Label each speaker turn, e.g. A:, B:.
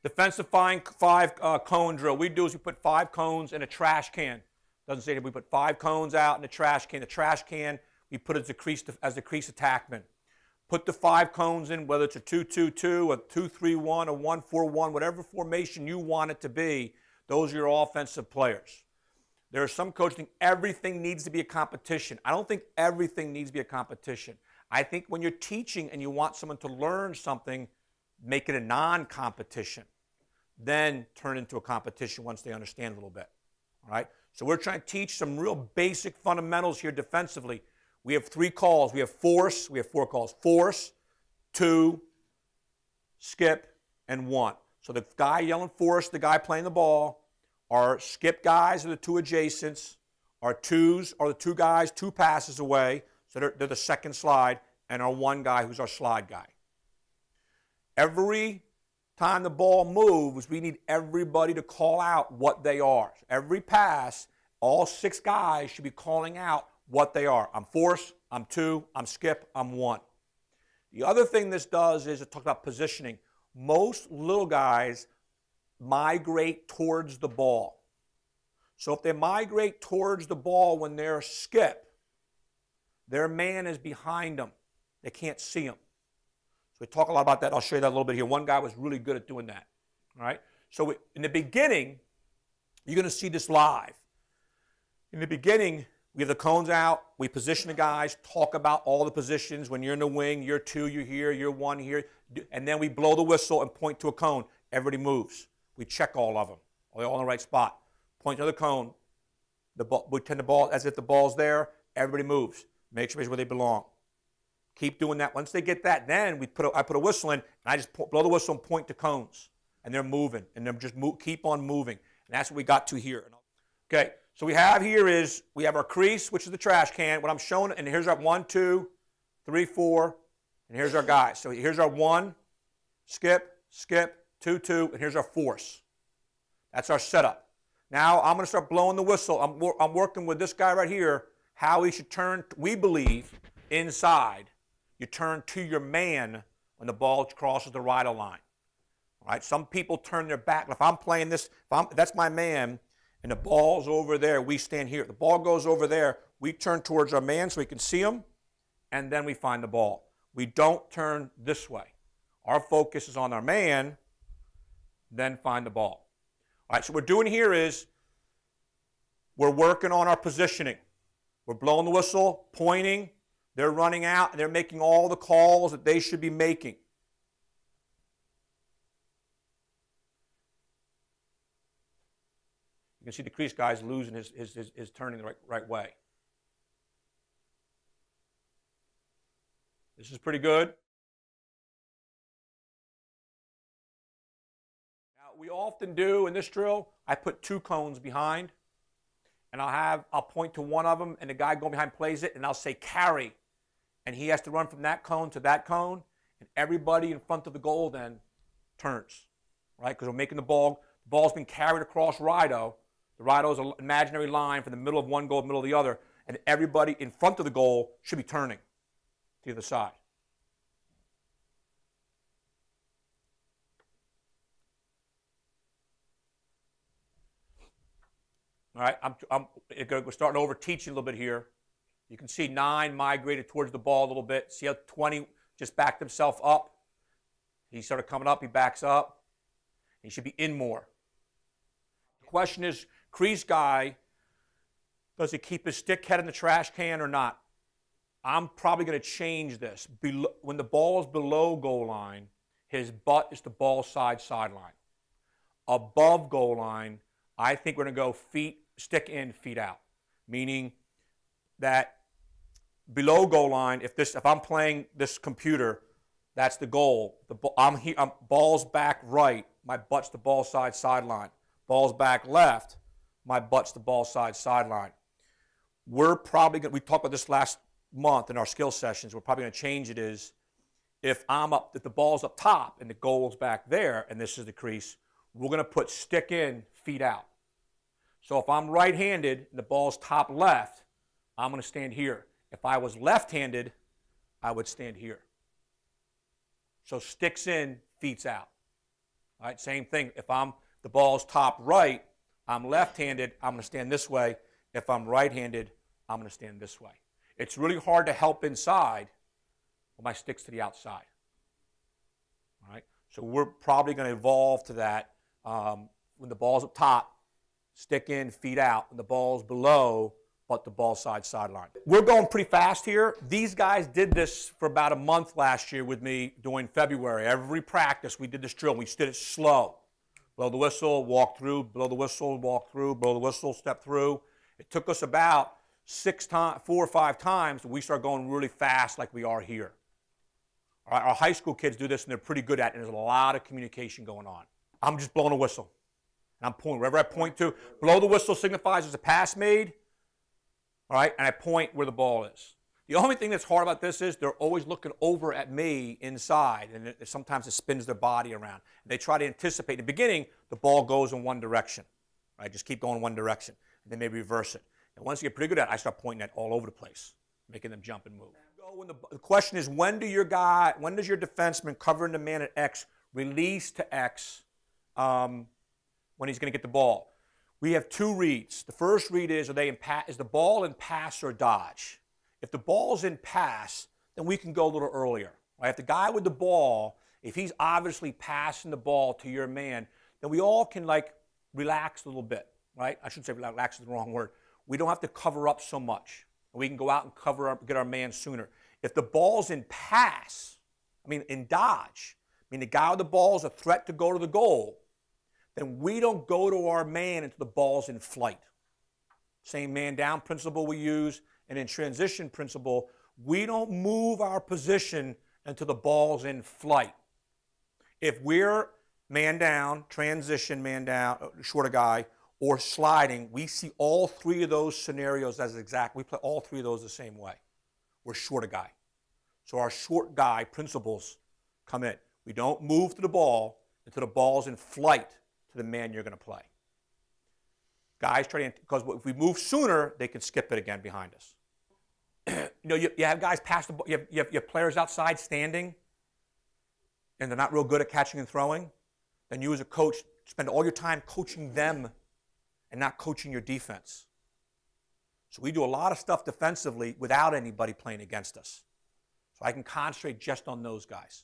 A: Defensive five cone drill. We do is we put 5 cones in a trash can. Doesn't say that we put 5 cones out in the trash can. The trash can we put as the crease attackman. Put the 5 cones in, whether it's a 2-2-2, a 2-3-1, a 1-4-1, whatever formation you want it to be. Those are your offensive players. There are some coaches who think everything needs to be a competition. I don't think everything needs to be a competition. I think when you're teaching and you want someone to learn something, make it a non-competition. Then turn into a competition once they understand a little bit. All right? So we're trying to teach some real basic fundamentals here defensively. We have 3 calls. We have force. We have 4 calls. Force, 2, skip, and 1. So the guy yelling force, the guy playing the ball. Our skip guys are the 2 adjacents. Our 2s are the 2 guys 2 passes away. So they're the second slide. And our 1 guy who's our slide guy. Every time the ball moves, we need everybody to call out what they are. Every pass, all 6 guys should be calling out what they are. I'm force, I'm 2, I'm skip, I'm 1. The other thing this does is it talks about positioning. Most little guys migrate towards the ball. So if they migrate towards the ball when they're skip, their man is behind them. They can't see him. So we talk a lot about that. I'll show you that a little bit here. One guy was really good at doing that. All right? So in the beginning, you're going to see this live. In the beginning, we have the cones out. We position the guys, talk about all the positions. When you're in the wing, you're 2, you're here, you're 1 here. And then we blow the whistle and point to a cone. Everybody moves. We check all of them. Are they all in the right spot? Point to the cone. We tend the ball as if the ball's there. Everybody moves. Make sure it's where they belong. Keep doing that. Once they get that, then I put a whistle in, and I just blow the whistle and point to cones. And they're moving. And they're just keep on moving. And that's what we got to here. Okay, so we have here is, we have our crease, which is the trash can. What I'm showing, and here's our 1, 2, 3, 4, and here's our guys. So here's our 1, skip, skip, 2, 2, and here's our force. That's our setup. Now I'm going to start blowing the whistle. I'm working with this guy right here, how he should turn, we believe, inside. You turn to your man when the ball crosses the right line. All right? Some people turn their back. If I'm playing this, that's my man, and the ball's over there, we stand here. The ball goes over there, we turn towards our man so we can see him, and then we find the ball. We don't turn this way. Our focus is on our man, then find the ball. All right, so what we're doing here is we're working on our positioning. We're blowing the whistle, pointing. They're running out, and they're making all the calls that they should be making. You can see the crease guy's losing his turning the right way. This is pretty good. Now, we often do in this drill, I put 2 cones behind, and I'll point to one of them, and the guy going behind plays it, and I'll say carry. And he has to run from that cone to that cone, and everybody in front of the goal then turns, right? Because we're making the ball's been carried across Rido. The Rido is an imaginary line from the middle of one goal to the middle of the other, and everybody in front of the goal should be turning to the other side. All right, we're starting over teaching a little bit here. You can see 9 migrated towards the ball a little bit. See how 20 just backed himself up? He started coming up, he backs up. He should be in more. The question is, crease guy, does he keep his stick head in the trash can or not? I'm probably going to change this. When the ball is below goal line, his butt is the ball sideline. Above goal line, I think we're going to go stick in, feet out. Meaning that below goal line, if I'm playing this computer, that's the goal. I'm ball's back right, my butt's the ball sideline. Ball's back left, my butt's the ball sideline. We're probably going to, we talked about this last month in our skill sessions, we're probably going to change it is, if the ball's up top and the goal's back there, and this is the crease, we're going to put stick in, feet out. So if I'm right-handed and the ball's top left, I'm going to stand here. If I was left-handed, I would stand here. So sticks in, feet's out. All right, same thing. If the ball's top right, I'm left-handed, I'm going to stand this way. If I'm right-handed, I'm going to stand this way. It's really hard to help inside when my stick's to the outside. All right, so we're probably going to evolve to that. When the ball's up top, stick in, feet out. When the ball's below, but the ball sideline. We're going pretty fast here. These guys did this for about a month last year with me during February. Every practice, we did this drill. We did it slow. Blow the whistle, walk through, blow the whistle, walk through, blow the whistle, step through. It took us about 4 or 5 times, and we start going really fast like we are here. All right, our high school kids do this, and they're pretty good at it, and there's a lot of communication going on. I'm just blowing a whistle, and I'm pointing. Wherever I point to, blow the whistle signifies there's a pass made, all right, and I point where the ball is. The only thing that's hard about this is they're always looking over at me inside, and sometimes it spins their body around. And they try to anticipate. In the beginning, the ball goes in one direction, right? Just keep going one direction, and then maybe reverse it. And once you get pretty good at it, I start pointing that all over the place, making them jump and move. The question is, when does your defenseman covering the man at X release to X when he's going to get the ball? We have 2 reads. The first read is, is the ball in pass or dodge? If the ball's in pass, then we can go a little earlier. Right? If the guy with the ball, if he's obviously passing the ball to your man, then we all can relax a little bit. Right? I shouldn't say relax is the wrong word. We don't have to cover up so much. We can go out and cover up, get our man sooner. If the ball's in pass, in dodge, the guy with the ball is a threat to go to the goal, then we don't go to our man until the ball's in flight. Same man down principle we use, and in transition principle, we don't move our position until the ball's in flight. If we're man down, transition, man down, shorter guy, or sliding, we see all 3 of those scenarios as exact. We play all 3 of those the same way. We're shorter guy. So our short guy principles come in. We don't move to the ball until the ball's in flight to the man you're going to play. Guys try to, because if we move sooner, they can skip it again behind us. You have guys pass the ball, you have players outside standing, and they're not real good at catching and throwing. Then you as a coach spend all your time coaching them and not coaching your defense. So we do a lot of stuff defensively without anybody playing against us. So I can concentrate just on those guys.